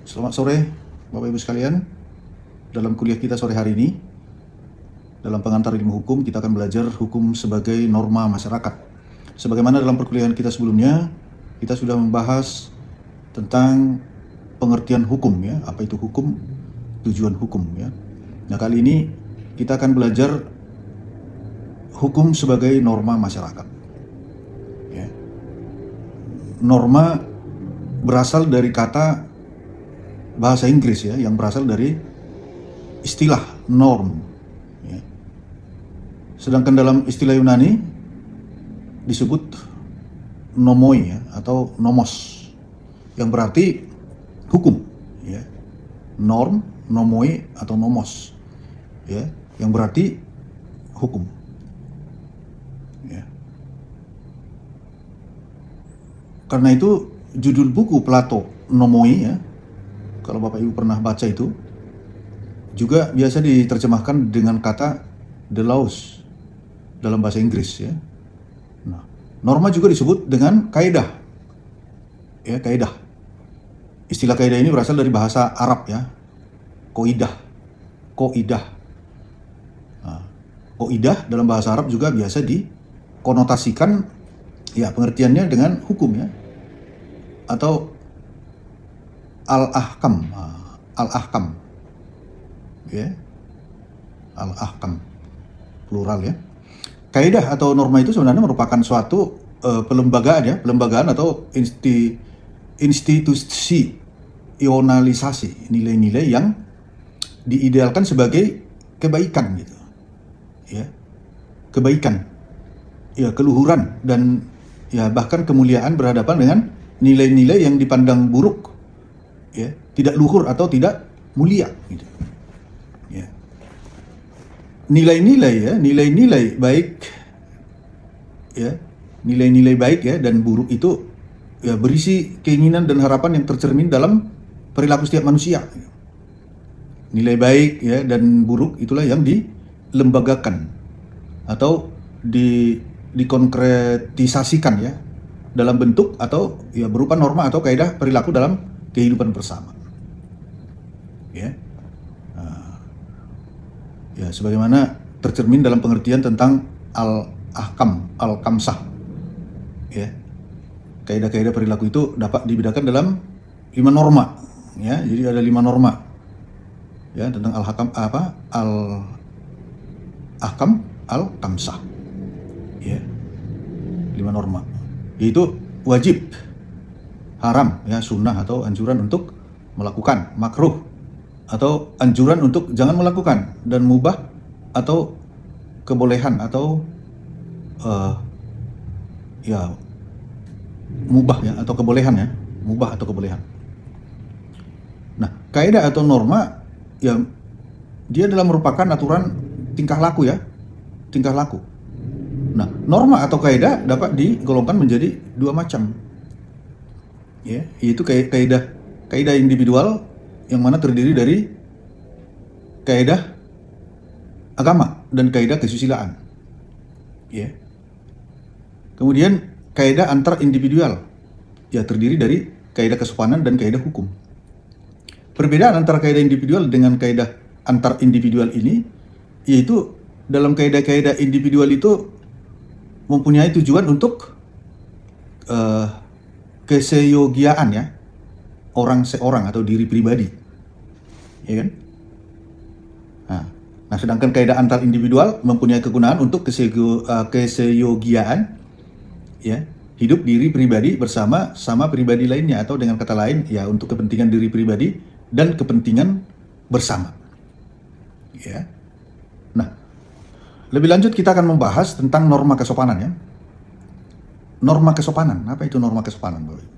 Selamat sore, Bapak Ibu sekalian. Dalam kuliah kita sore hari ini, dalam pengantar ilmu hukum, kita akan belajar hukum sebagai norma masyarakat. Sebagaimana dalam perkuliahan kita sebelumnya, kita sudah membahas tentang pengertian hukum, ya, apa itu hukum, tujuan hukum, ya. Nah, kali ini kita akan belajar hukum sebagai norma masyarakat. Ya. Norma berasal dari kata bahasa Inggris, ya, yang berasal dari istilah norm, ya. Sedangkan dalam istilah Yunani disebut nomoi, ya, atau nomos, yang berarti hukum, ya. Norm, nomoi atau nomos, ya, yang berarti hukum, ya. Karena itu judul buku Plato, Nomoi, ya, kalau Bapak Ibu pernah baca itu, juga biasa diterjemahkan dengan kata the laws dalam bahasa Inggris, ya. Nah, norma juga disebut dengan kaidah, ya, kaidah. Istilah kaidah ini berasal dari bahasa Arab, ya, koidah, koidah. Nah, koidah dalam bahasa Arab juga biasa dikonotasikan, ya, pengertiannya dengan hukum, ya, atau al-ahkam, al-ahkam, ya, al-ahkam, plural, ya. Kaidah atau norma itu sebenarnya merupakan suatu pelembagaan, ya, pelembagaan atau institusionalisasi nilai-nilai yang diidealkan sebagai kebaikan, gitu, ya, kebaikan, ya, keluhuran, dan, ya, bahkan kemuliaan berhadapan dengan nilai-nilai yang dipandang buruk, ya, tidak luhur atau tidak mulia, gitu, ya. Nilai-nilai, ya, nilai-nilai baik, ya, nilai-nilai baik, ya, dan buruk itu, ya, berisi keinginan dan harapan yang tercermin dalam perilaku setiap manusia. Nilai baik, ya, dan buruk itulah yang dilembagakan atau dikonkretisasikan, ya, dalam bentuk atau, ya, berupa norma atau kaidah perilaku dalam kehidupan bersama, ya. Ya, sebagaimana tercermin dalam pengertian tentang al-ahkam, al-kamsah, ya. Kaidah-kaidah perilaku itu dapat dibedakan dalam 5 norma, ya. Jadi ada 5 norma, ya, tentang al-ahkam, al-ahkam, al-kamsah, ya. 5 norma, yaitu wajib, haram, ya, sunnah atau anjuran untuk melakukan, makruh atau anjuran untuk jangan melakukan, dan mubah atau kebolehan atau ya, mubah, ya, atau kebolehan, ya, mubah atau kebolehan. Nah, kaidah atau norma, ya, dia adalah merupakan aturan tingkah laku, ya, tingkah laku. Nah, norma atau kaidah dapat digolongkan menjadi 2 macam, ya, yaitu kaidah individual yang mana terdiri dari kaidah agama dan kaidah kesusilaan, ya. Kemudian kaidah antar individual, ya, terdiri dari kaidah kesopanan dan kaidah hukum. Perbedaan antara kaidah individual dengan kaidah antar individual ini, yaitu dalam kaidah-kaidah individual itu mempunyai tujuan untuk keseyogiaan, ya, orang seorang atau diri pribadi, ya kan? Nah, sedangkan kaidah antar individual mempunyai kegunaan untuk keseyogiaan, ya, hidup diri pribadi bersama sama pribadi lainnya, atau dengan kata lain, ya, untuk kepentingan diri pribadi dan kepentingan bersama, ya. Nah, lebih lanjut kita akan membahas tentang norma kesopanan, ya. Norma kesopanan, apa itu norma kesopanan, Bapak?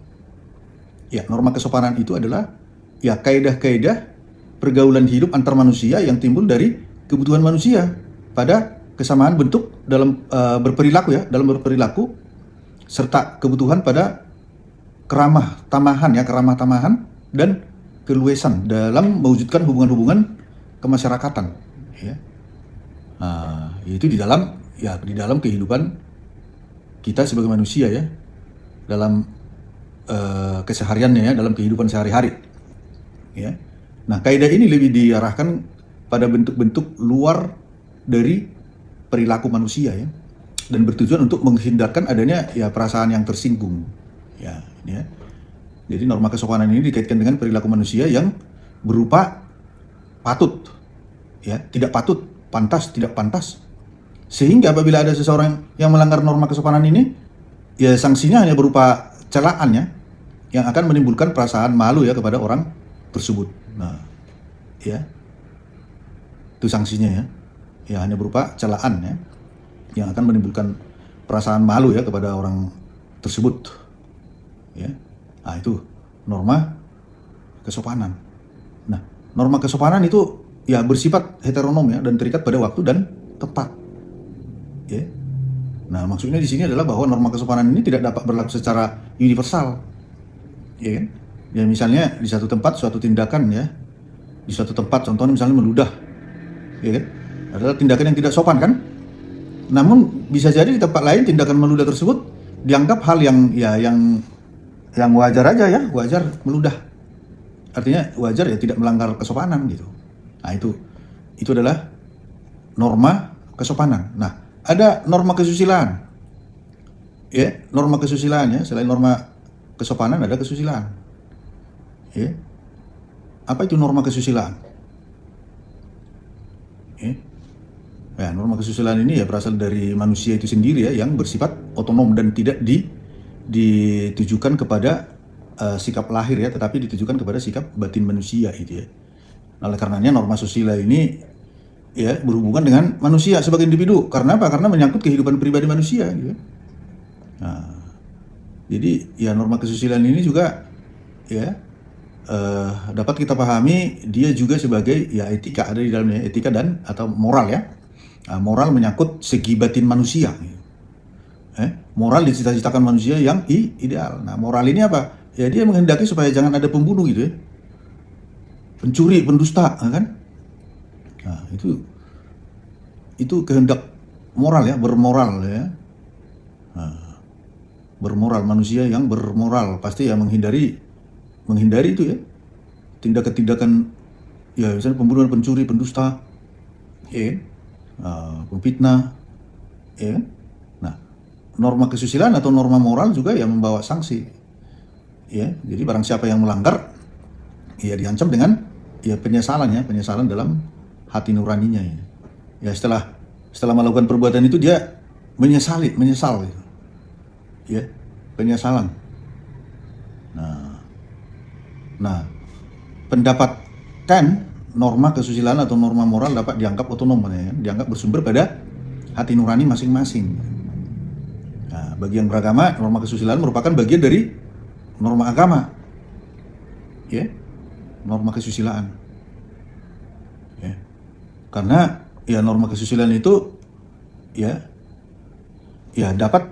Ya, norma kesopanan itu adalah, ya, kaidah-kaidah pergaulan hidup antar manusia yang timbul dari kebutuhan manusia pada kesamaan bentuk dalam berperilaku, ya, dalam berperilaku, serta kebutuhan pada keramah tamahan, ya, keramah tamahan dan keluasan dalam mewujudkan hubungan-hubungan kemasyarakatan, ya. Yaitu di dalam kehidupan kita sebagai manusia, ya, dalam kesehariannya, ya, dalam kehidupan sehari-hari. ya. Nah, kaidah ini lebih diarahkan pada bentuk-bentuk luar dari perilaku manusia ya, dan bertujuan untuk menghindarkan adanya ya perasaan yang tersinggung. Ya, ini ya. Jadi norma kesopanan ini dikaitkan dengan perilaku manusia yang berupa patut, ya, tidak patut, pantas, tidak pantas. Sehingga apabila ada seseorang yang melanggar norma kesopanan ini, ya sanksinya hanya berupa celaan ya, yang akan menimbulkan perasaan malu ya kepada orang tersebut. Nah, ya, itu sanksinya ya, ya hanya berupa celaan ya, yang akan menimbulkan perasaan malu ya kepada orang tersebut. Ya, nah itu norma kesopanan. Nah, norma kesopanan itu ya bersifat heteronom ya dan terikat pada waktu dan tempat. Ya. Nah, maksudnya di sini adalah bahwa norma kesopanan ini tidak dapat berlaku secara universal. Ya kan? Ya misalnya di satu tempat suatu tindakan ya, di suatu tempat contohnya misalnya meludah, ya kan? Adalah tindakan yang tidak sopan kan? Namun bisa jadi di tempat lain tindakan meludah tersebut dianggap hal yang ya yang wajar aja ya, wajar meludah. Artinya wajar ya, tidak melanggar kesopanan gitu. Nah, itu adalah norma kesopanan. Nah, ada norma kesusilaan. Ya, norma kesusilaan ya, selain norma kesopanan ada kesusilaan. Ya. Apa itu norma kesusilaan? Ya. Ya, norma kesusilaan ini ya berasal dari manusia itu sendiri ya, yang bersifat otonom dan tidak ditujukan kepada sikap lahir ya, tetapi ditujukan kepada sikap batin manusia itu ya. Oleh karenanya norma susila ini ya berhubungan dengan manusia sebagai individu. Karena apa? Karena menyangkut kehidupan pribadi manusia gitu. Nah, jadi ya norma kesusilaan ini juga ya dapat kita pahami dia juga sebagai ya etika, ada di dalamnya etika dan atau moral ya. Nah, moral menyangkut segi batin manusia. Moral dicita-citakan manusia yang ideal. Nah, moral ini apa? Ya dia menghendaki supaya jangan ada pembunuh gitu ya, pencuri, pendusta, kan? Nah, itu kehendak moral ya, bermoral ya. Nah, bermoral, manusia yang bermoral pasti ya menghindari itu ya, tindakan-tindakan ya misalnya pembunuhan, pencuri, pendusta, ya, pemfitnah, ya. Nah, norma kesusilaan atau norma moral juga ya membawa sanksi. Ya, jadi barang siapa yang melanggar ya diancam dengan ya penyesalan dalam hati nuraninya ya. Ya setelah melakukan perbuatan itu dia menyesal gitu. Ya, penyesalan. Nah, pendapat Kant, norma kesusilaan atau norma moral dapat dianggap otonom ya, dianggap bersumber pada hati nurani masing-masing. Nah, bagi yang beragama, norma kesusilaan merupakan bagian dari norma agama, ya, norma kesusilaan, ya, karena ya norma kesusilaan itu ya dapat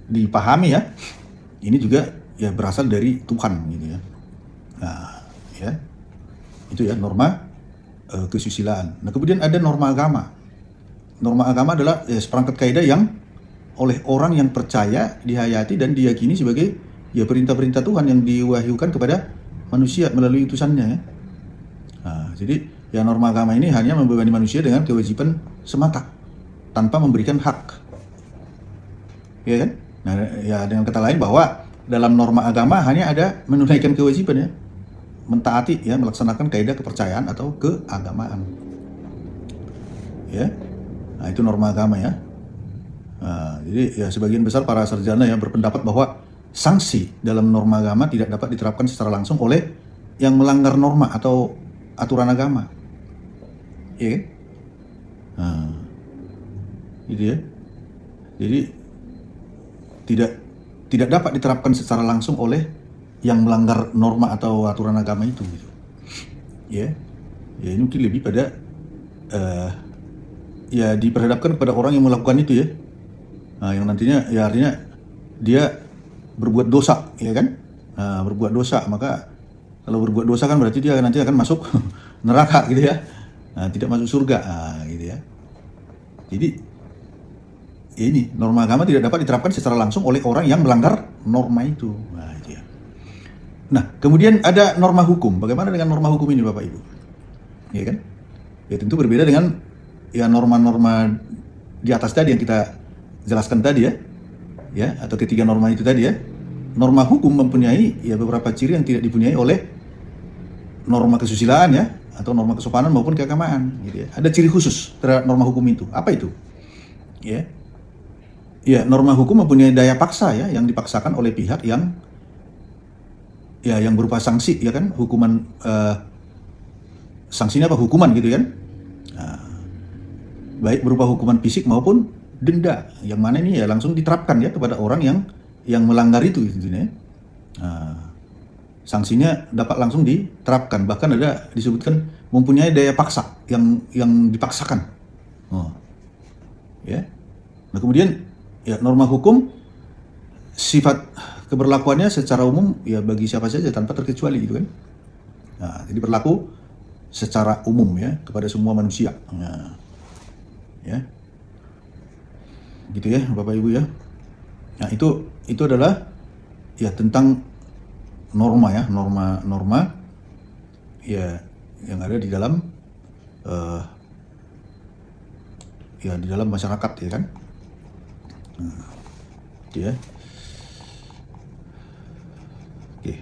dipahami ya, ini juga ya berasal dari Tuhan gitu ya. Nah, ya, itu ya norma kesusilaan. Nah, kemudian ada norma agama. Norma agama adalah ya, seperangkat kaidah yang oleh orang yang percaya, dihayati dan diyakini sebagai ya perintah-perintah Tuhan yang diwahyukan kepada manusia melalui utusannya ya. Nah, jadi ya norma agama ini hanya membebani manusia dengan kewajiban semata tanpa memberikan hak. Ya kan? Nah, ya dengan kata lain bahwa dalam norma agama hanya ada menunaikan kewajiban ya, mentaati ya, melaksanakan kaidah kepercayaan atau keagamaan. Ya. Nah, itu norma agama ya. Nah, jadi ya sebagian besar para sarjana yang berpendapat bahwa sanksi dalam norma agama tidak dapat diterapkan secara langsung oleh yang melanggar norma atau aturan agama. Ya. Nah, gitu ya. Jadi tidak dapat diterapkan secara langsung oleh yang melanggar norma atau aturan agama itu gitu. Ya. Ya ini mungkin lebih pada ya diperhadapkan kepada orang yang melakukan itu ya. Nah, yang nantinya ya artinya dia berbuat dosa, ya kan? Nah, berbuat dosa, maka kalau berbuat dosa kan berarti dia nanti akan masuk neraka gitu ya. Nah, tidak masuk surga, gitu ya. Jadi ini norma agama tidak dapat diterapkan secara langsung oleh orang yang melanggar norma itu. Nah, gitu ya. Nah, kemudian ada norma hukum. Bagaimana dengan norma hukum ini, Bapak Ibu? Ya kan? Ya tentu berbeda dengan ya norma-norma di atas tadi yang kita jelaskan tadi ya. Ya, atau ketiga norma itu tadi ya. Norma hukum mempunyai ya beberapa ciri yang tidak dipunyai oleh norma kesusilaan ya, atau norma kesopanan maupun keagamaan gitu ya. Ada ciri khusus terhadap norma hukum itu. Apa itu? Ya. Ya, norma hukum mempunyai daya paksa ya, yang dipaksakan oleh pihak yang ya yang berupa sanksi ya kan, hukuman sanksinya apa, hukuman gitu kan. Nah, baik berupa hukuman fisik maupun denda, yang mana ini ya langsung diterapkan ya kepada orang yang melanggar itu gitu ya. Nah, sanksinya dapat langsung diterapkan, bahkan ada disebutkan mempunyai daya paksa yang dipaksakan. Oh, ya. Nah, kemudian ya norma hukum sifat keberlakuannya secara umum ya bagi siapa saja tanpa terkecuali gitu kan. Nah, jadi berlaku secara umum ya kepada semua manusia. Nah, ya. Gitu ya Bapak Ibu ya. Nah, itu adalah ya tentang norma ya, norma-norma ya yang ada di dalam ya di dalam masyarakat ya kan. Nah, gitu ya. Oke.